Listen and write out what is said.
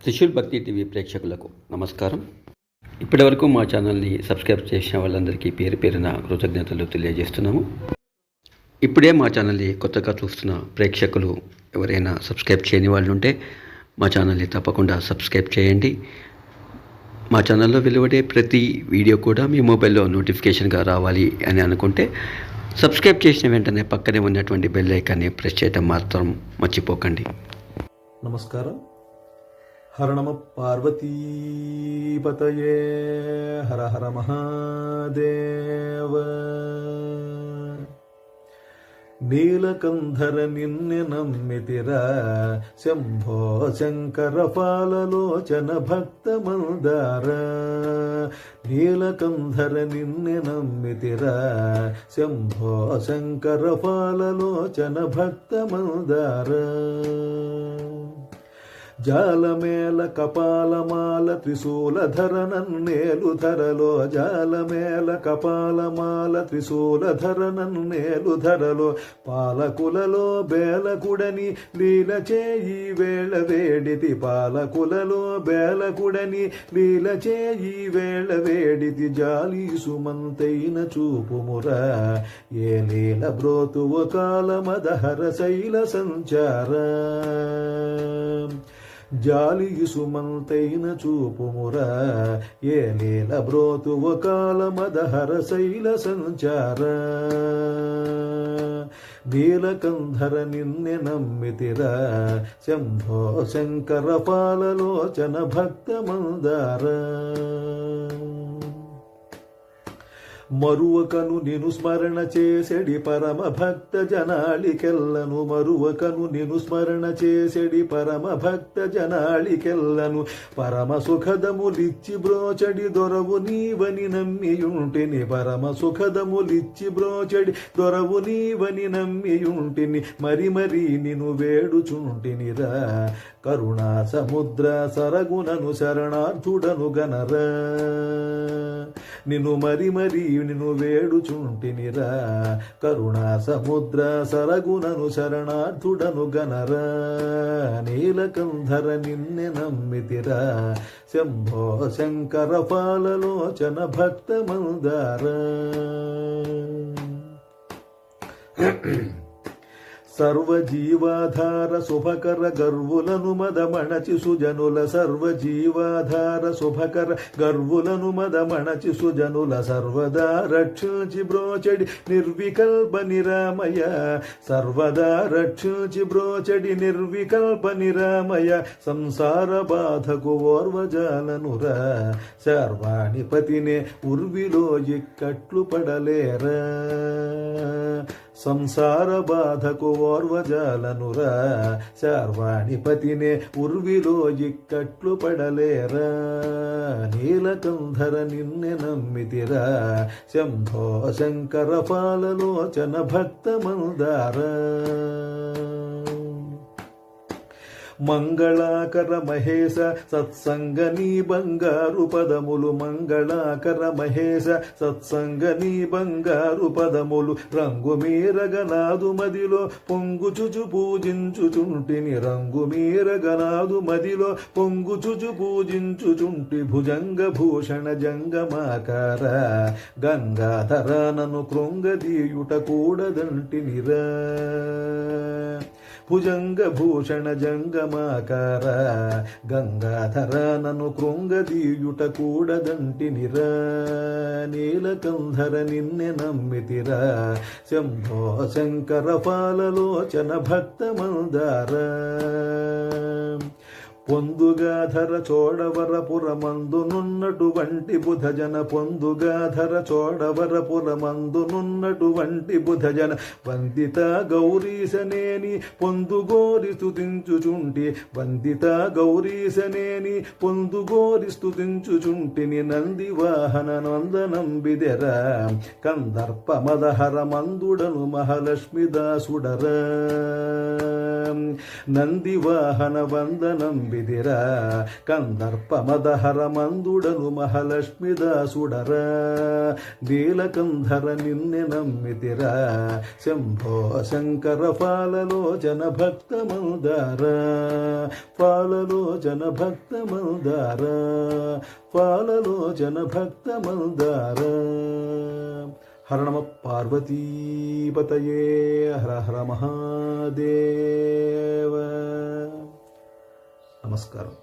త్రిశూల్ భక్తి టీవీ ప్రేక్షకులకు నమస్కారం. ఇప్పటివరకు మా ఛానల్ని సబ్స్క్రైబ్ చేసిన వాళ్ళందరికీ పేరు పేరున కృతజ్ఞతలు తెలియజేస్తున్నాము. ఇప్పుడే మా ఛానల్ని కొత్తగా చూస్తున్న ప్రేక్షకులు ఎవరైనా సబ్స్క్రైబ్ చేయని వాళ్ళు ఉంటే మా ఛానల్ని తప్పకుండా సబ్స్క్రైబ్ చేయండి. మా ఛానల్లో వెలువడే ప్రతి వీడియో కూడా మీ మొబైల్లో నోటిఫికేషన్గా రావాలి అని అనుకుంటే సబ్స్క్రైబ్ చేసిన వెంటనే పక్కనే ఉన్నటువంటి బెల్ ఐకాన్ని ప్రెస్ చేయడం మాత్రం మర్చిపోకండి. నమస్కారం. హర నమ పార్వతీపతయే, హర హర మహాదేవ. నీలకంధర నిన్ನೆ నమ్మితిరా, శంభో శంకర పాలలోచన భక్త మందార. నీలకంధర నిన్ನೆ నమ్మితిరా, శంభో శంకర పాలలోచన భక్త మందార. జాలమేల కపాలమాల త్రిశూలధర నన్నేలు ధరలో, జాలమేల కపాలమాల త్రిశూలధర నన్నేలు ధరలో. పాలకులలో బేలకుడని లీల చేయి వేళ వేడితి, పాలకులలో బేలకుడని లీల చేయి వేళ వేడితి. జాలి సుమంతైన చూపుమురా, ఏ లీల బ్రోతువ కాలమదహర శైల సంచార. జాలి సుమంతైన చూపుమురా, ఏ లీల బ్రోతువ కాలమదహర శైల సంచార. నీలకంధర నిన్ನೆ నమ్మితిరా, శంభో శంకర పాలలోచన భక్త మందార. మరువకను నిను స్మరణ చేసెడి పరమ భక్త జనాళికెల్లను, మరువకను నిను స్మరణ చేసెడి పరమ భక్త జనాళికెల్లను. పరమ సుఖదములిచ్చి బ్రోచడి దొరవు నీవని నమ్మియుంటిని, పరమ సుఖదములిచ్చి బ్రోచడి దొరవు నీవని నమ్మియుంటిని. మరి మరి నిను వేడుచుంటినిరా, కరుణా సముద్ర సరగునను శరణార్థుడను గనరా. నిన్ను మరి మరి నిన్ను వేడుచుంటినిరా, కరుణా సముద్ర సరగునను శరణార్థుడను గనరా. నీలకంధర నిన్ನೆ నమ్మితిరా, శంభో శంకర పాలలోచన భక్త మందార. సర్వజీవాధార శుభకర గర్వులను మదమణచి సుజనుల, సర్వజీవాధార శుభకర గర్వులను మదమణచి సుజనుల. సర్వదా రక్షించి బ్రోచడి నిర్వికల్ప నిరామయ, సర్వదా రక్షించి బ్రోచడి నిర్వికల్ప నిరామయ. సంసార బాధకు ఓర్వజాలనురా, శర్వాణిపతినే ఉర్విలో ఇక్కట్లు పడలేరా. సంసార బాధకు ఓర్వజాలనురా, శర్వాణిపతినే ఉర్విలో ఇక్కట్లు పడలేరా. నీలకంధర నిన్ನೆ నమ్మితిరా, శంభో శంకర పాలలోచన భక్త మందార. మంగళాకర మహేశ సత్సంగ నీ బంగారు పదములు, మంగళాకర మహేశ సత్సంగ నీ బంగారు పదములు. రంగు మీరగనాదు మదిలో పొంగుచుచు పూజించుచుంటిని, రంగు మీరగనాదు మదిలో పొంగుచుచు పూజించుచుంటి. భుజంగ భూషణ జంగమాకార, గంగాధర నను కృంగదీయుట కూడదంటినిరా. భుజంగ భూషణ జంగమాకార, గంగాధర నను కృంగదీయుట కూడదంటినిరా. నీలకంధర నిన్ನೆ నమ్మితిరా, శంభో శంకర పాలలోచన భక్త మందార. పొందుగాధర చోడవరపురమందునున్నటువంటి బుధజన, పొందుగాధర చోడవరపురమందునున్నటువంటి బుధజన. వందిత గౌరీశనేని పొందుగోరి స్తుతించుచుంటి, వందిత గౌరీశనేని పొందుగోరి స్తుతించుచుంటిని. నంది వాహన నందనంబిదెర, కందర్ప మదహర మందుడను మహాలక్ష్మి దాసుడరా. నందివాహన వందనం విదిరా కందర్పమదహర మందుడను మహాలక్ష్మిదాసుడరా నీలకంధర నిన్నె నమ్మితిరా శంభో శంకర ఫాలలోచన భక్త మందార ఫాలలోచన భక్త మందార ఫాలలోచన భక్త మందార. హర నమ పార్వతీపతయే హర హర మహాదేవ. నమస్కారం.